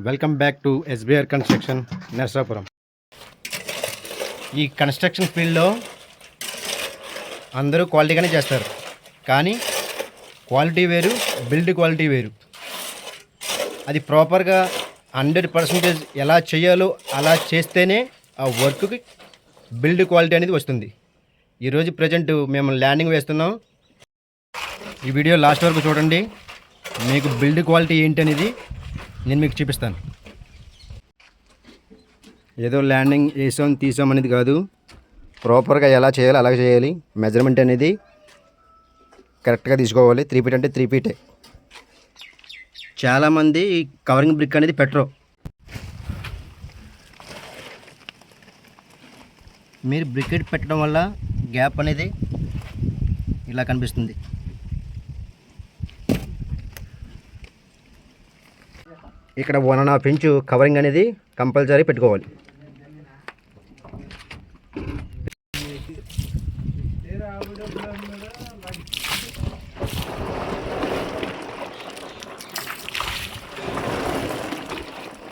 Welcome back to SBR construction Narsapuram. ఈ construction ఫీల్డ్లో అందరూ క్వాలిటీగానే చేస్తారు, కానీ క్వాలిటీ వేరు, బిల్డ్ క్వాలిటీ వేరు. అది ప్రాపర్గా 100% ఎలా చేయాలో అలా చేస్తేనే ఆ వర్క్కి బిల్డ్ క్వాలిటీ అనేది వస్తుంది. ఈరోజు ప్రజెంట్ మేము ల్యాండింగ్ వేస్తున్నాం. ఈ వీడియో లాస్ట్ వరకు చూడండి, మీకు బిల్డ్ క్వాలిటీ ఏంటి అనేది నేను మీకు చూపిస్తాను. ఏదో ల్యాండింగ్ వేసాం తీసాం అనేది కాదు, ప్రాపర్గా ఎలా చేయాలో అలాగే చేయాలి. మెజర్మెంట్ అనేది కరెక్ట్గా తీసుకోవాలి. 3 ఫీట్ అంటే 3 ఫీటే. చాలామంది కవరింగ్ బ్రిక్ అనేది పెట్టరు. మీరు బ్రికెట్ పెట్టడం వల్ల గ్యాప్ అనేది ఇలా కనిపిస్తుంది. ఇక్కడ 1.5 ఇంచు కవరింగ్ అనేది కంపల్సరీ పెట్టుకోవాలి.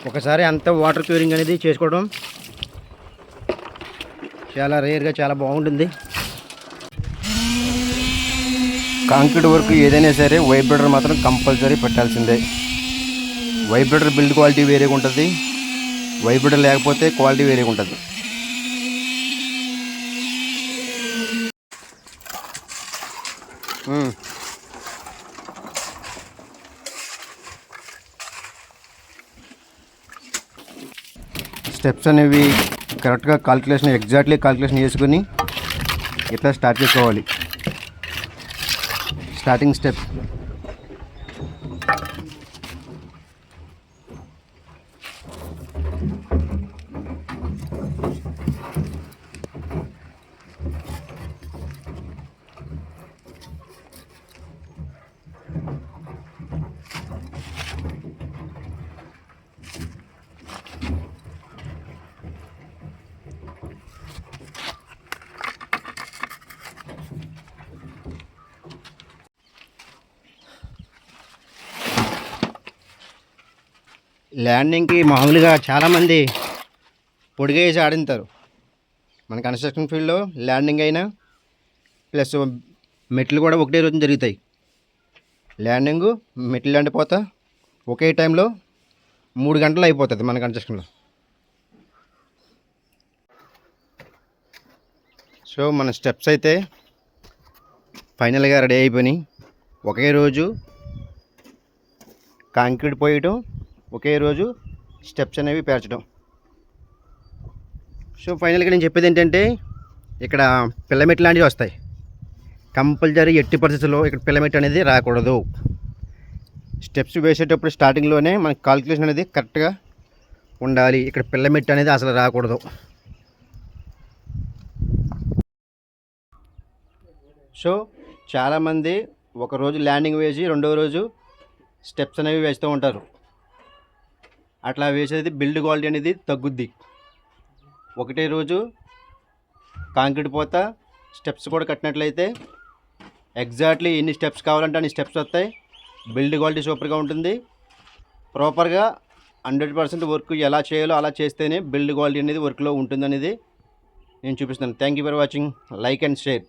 ఒకసారి అంత వాటర్ క్యూరింగ్ అనేది చేసుకోవడం చాలా రేర్గా, చాలా బాగుంటుంది. కాంక్రీట్ వర్క్ ఏదైనా సరే వైబ్రేటర్ మాత్రం కంపల్సరీ పెట్టాల్సిందే. వైబ్రేటర్ బిల్డ్ క్వాలిటీ వేరేగా ఉంటుంది, వైబ్రేటర్ లేకపోతే క్వాలిటీ వేరేగా ఉంటుంది. స్టెప్స్ అనేవి కరెక్ట్గా ఎగ్జాక్ట్లీ కాల్కులేషన్ చేసుకుని ఇట్లా స్టార్ట్ చేసుకోవాలి. స్టార్టింగ్ స్టెప్ ల్యాండింగ్కి మామూలుగా చాలామంది పొడిగా వేసి ఆడింటారు. మన కన్స్ట్రక్షన్ ఫీల్డ్లో ల్యాండింగ్ అయినా ప్లస్ మెట్లు కూడా ఒకటే రోజు జరుగుతాయి. ల్యాండింగు మెట్లు ల్యాండిపోతా ఒకే టైంలో 3 గంటలు అయిపోతుంది మన కన్స్ట్రక్షన్లో. సో మన స్టెప్స్ అయితే ఫైనల్గా రెడీ అయిపోయినాయి. ఒకే రోజు కాంక్రీట్ పోయటం, ఒకే రోజు స్టెప్స్ అనేవి పేర్చడం. సో ఫైనల్గా నేను చెప్పేది ఏంటంటే, ఇక్కడ పిల్లమెట్ లాంటివి వస్తాయి. కంపల్సరీ ఎట్టి పరిస్థితుల్లో ఇక్కడ పిల్లమెట్ అనేది రాకూడదు. స్టెప్స్ వేసేటప్పుడు స్టార్టింగ్లోనే మనకి కాల్కులేషన్ అనేది కరెక్ట్గా ఉండాలి. ఇక్కడ పిల్లమెట్ అనేది అసలు రాకూడదు. సో చాలామంది ఒకరోజు ల్యాండింగ్ వేసి రెండవ రోజు స్టెప్స్ అనేవి వేస్తూ ఉంటారు. అట్లా వేసేది బిల్డ్ క్వాలిటీ అనేది తగ్గుద్ది. ఒకటే రోజు కాంక్రీట్ పోతా స్టెప్స్ కూడా కట్టినట్లయితే ఎగ్జాక్ట్లీ ఎన్ని స్టెప్స్ కావాలంటే అన్ని స్టెప్స్ వస్తాయి. బిల్డ్ క్వాలిటీ సూపర్గా ఉంటుంది. ప్రాపర్గా 100% వర్క్ ఎలా చేయాలో అలా చేస్తేనే బిల్డ్ క్వాలిటీ అనేది వర్క్లో ఉంటుందనేది నేను చూపిస్తాను. Thank you for watching. Like and share.